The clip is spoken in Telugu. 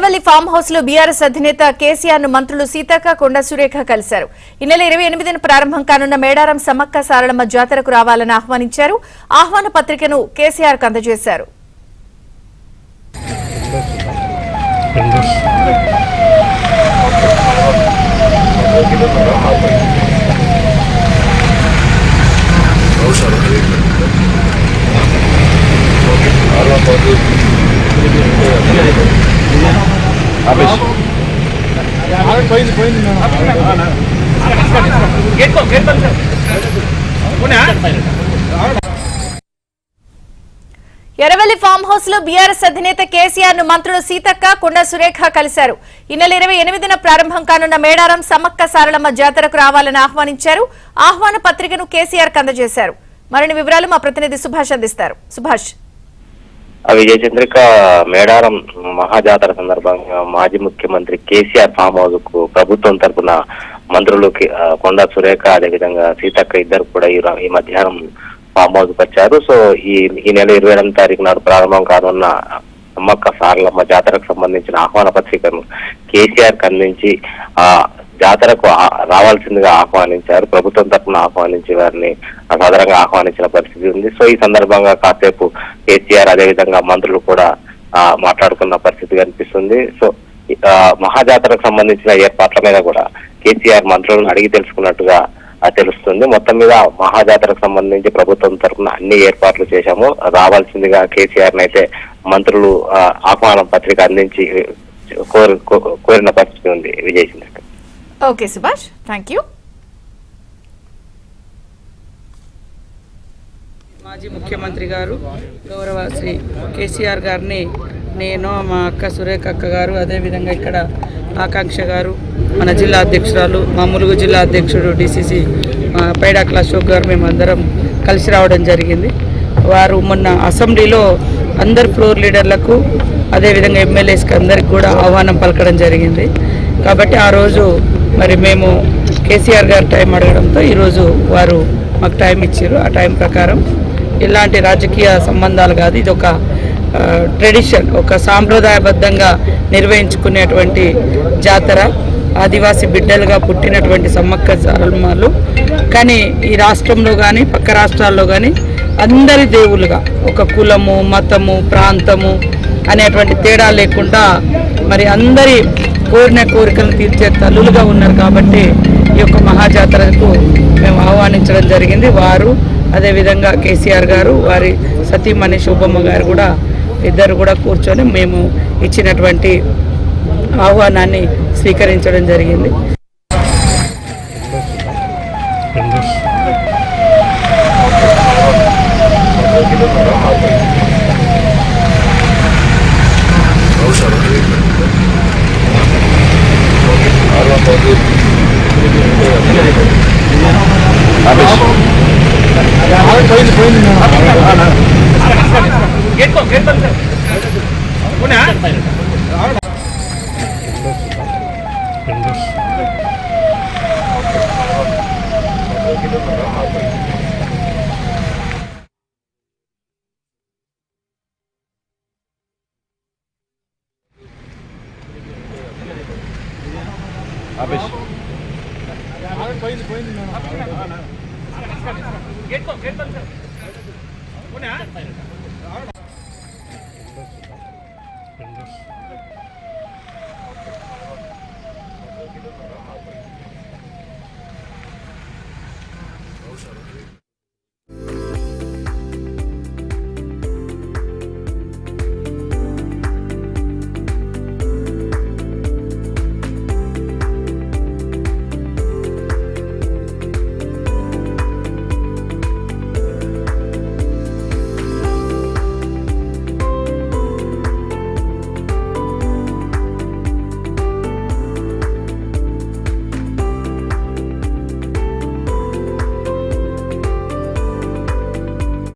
ఎర్రవల్లి ఫామ్ హౌస్ లో బీఆర్ఎస్ అధినేత కేసీఆర్ ను మంత్రులు సీతక్క కొండ సురేఖ కలిశారు. ఈ నెల 28న ప్రారంభం కానున్న మేడారం సమ్మక్క సారలమ్మ జాతరకు రావాలని ఆహ్వానించారు. ఆహ్వాన పత్రికను కేసీఆర్ కు అందజేశారు. ఎర్రవల్లి ఫామ్ హౌస్ లో బీఆర్ఎస్ అధినేత కేసీఆర్ ను మంత్రులు సీతక్క కొండ సురేఖ కలిశారు. ఈ నెల 28న ప్రారంభం కానున్న మేడారం సమ్మక్క సారలమ్మ జాతరకు రావాలని ఆహ్వానించారు. ఆహ్వాన పత్రికను కేసీఆర్ కు అందజేశారు. మరిన్ని వివరాలు మా ప్రతినిధి సుభాష్ అందిస్తారు. సుభాష్. విజయచంద్రిక మేడారం మహాజాతర సందర్భంగా మాజీ ముఖ్యమంత్రి కేసీఆర్ ఫామ్ హౌస్ కు ప్రభుత్వం తరఫున మంత్రులు కొండ సురేఖ అదేవిధంగా సీతక్క ఇద్దరు కూడా ఈ మధ్యాహ్నం ఫామ్ హౌస్ కు వచ్చారు. సో ఈ నెల 28వ తారీఖు నాడు ప్రారంభం కానున్న సమ్మక్క సారలమ్మ జాతరకు సంబంధించిన ఆహ్వాన పత్రికను కేసీఆర్ కు అందించి ఆ జాతరకు రావాల్సిందిగా ఆహ్వానించారు. ప్రభుత్వం తరఫున ఆహ్వానించి వారిని సాధారణంగా ఆహ్వానించిన పరిస్థితి ఉంది. సో ఈ సందర్భంగా కాసేపు కేసీఆర్ అదేవిధంగా మంత్రులు కూడా మాట్లాడుకున్న పరిస్థితి కనిపిస్తుంది. సో మహాజాతరకు సంబంధించిన ఏర్పాట్ల మీద కూడా కేసీఆర్ మంత్రులను అడిగి తెలుసుకున్నట్టుగా తెలుస్తుంది. మొత్తం మీద మహాజాతరకు సంబంధించి ప్రభుత్వం తరఫున అన్ని ఏర్పాట్లు చేశాము, రావాల్సిందిగా కేసీఆర్ అయితే మంత్రులు ఆహ్వాన పత్రిక అందించి కోరిన పరిస్థితి ఉంది. Vijay. Okay Subhash, thank you. మాజీ ముఖ్యమంత్రి గారు గౌరవ శ్రీ కేసీఆర్ గారిని నేను, మా అక్క సురేఖ అక్క గారు, అదేవిధంగా ఇక్కడ ఆకాంక్ష గారు, మన జిల్లా అధ్యక్షురాలు, మా ములుగు జిల్లా అధ్యక్షుడు డిసిసి పైడాకుల అశోక్ గారు మేమందరం కలిసి రావడం జరిగింది. వారు మొన్న అసెంబ్లీలో అందరు ఫ్లోర్ లీడర్లకు అదేవిధంగా ఎమ్మెల్యేస్కి అందరికి కూడా ఆహ్వానం పలకడం జరిగింది. కాబట్టి ఆ రోజు మరి మేము కేసీఆర్ గారు టైం అడగడంతో ఈరోజు వారు మాకు టైం ఇచ్చారు. ఆ టైం ప్రకారం ఎలాంటి రాజకీయ సంబంధాలు కాదు, ఇది ఒక ట్రెడిషన్, ఒక సాంప్రదాయబద్ధంగా నిర్వహించుకునేటువంటి జాతర. ఆదివాసీ బిడ్డలుగా పుట్టినటువంటి సమ్మక్క సారలమ్మలు కానీ ఈ రాష్ట్రంలో కానీ పక్క రాష్ట్రాల్లో కానీ అందరి దేవులుగా ఒక కులము, మతము, ప్రాంతము అనేటువంటి తేడా లేకుండా మరి అందరి కోరిన కోరికలను తీర్చే తల్లులుగా ఉన్నారు. కాబట్టి ఈ యొక్క మహాజాతరకు మేము ఆహ్వానించడం జరిగింది. వారు అదేవిధంగా కేసీఆర్ గారు, వారి సతీమణి శోభమ్మ గారు కూడా ఇద్దరు కూడా కూర్చొని మేము ఇచ్చినటువంటి ఆహ్వానాన్ని స్వీకరించడం జరిగింది.